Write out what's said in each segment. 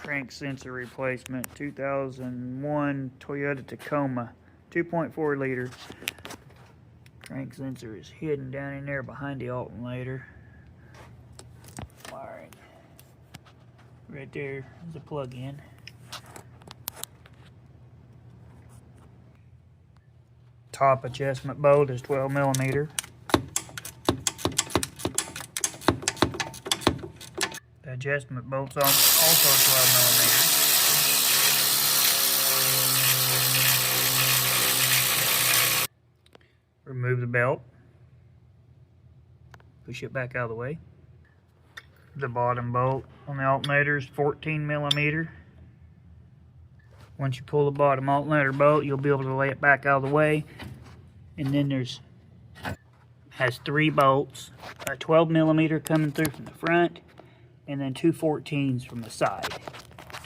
Crank sensor replacement, 2001 Toyota Tacoma, 2.4 liter. Crank sensor is hidden down in there behind the alternator. Wiring. Right there is the plug-in. Top adjustment bolt is 12 millimeter. The adjustment bolt's also 12 millimeter. Remove the belt. Push it back out of the way. The bottom bolt on the alternator is 14 millimeter. Once you pull the bottom alternator bolt, you'll be able to lay it back out of the way. And then has 3 bolts, a 12 millimeter coming through from the front, and then 2 14s from the side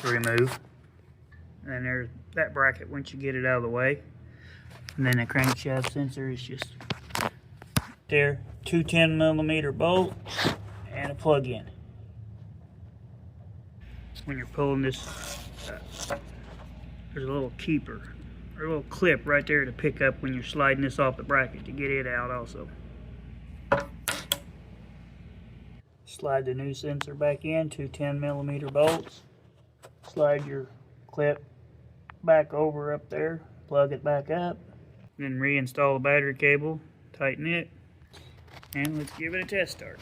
to remove. And then there's that bracket once you get it out of the way. And then the crankshaft sensor is just there. 2 10 millimeter bolts and a plug-in. When you're pulling this, there's a little keeper or a little clip right there to pick up when you're sliding this off the bracket to get it out also. Slide the new sensor back in, 2 10 millimeter bolts. Slide your clip back over up there, plug it back up, then reinstall the battery cable, tighten it, and let's give it a test start.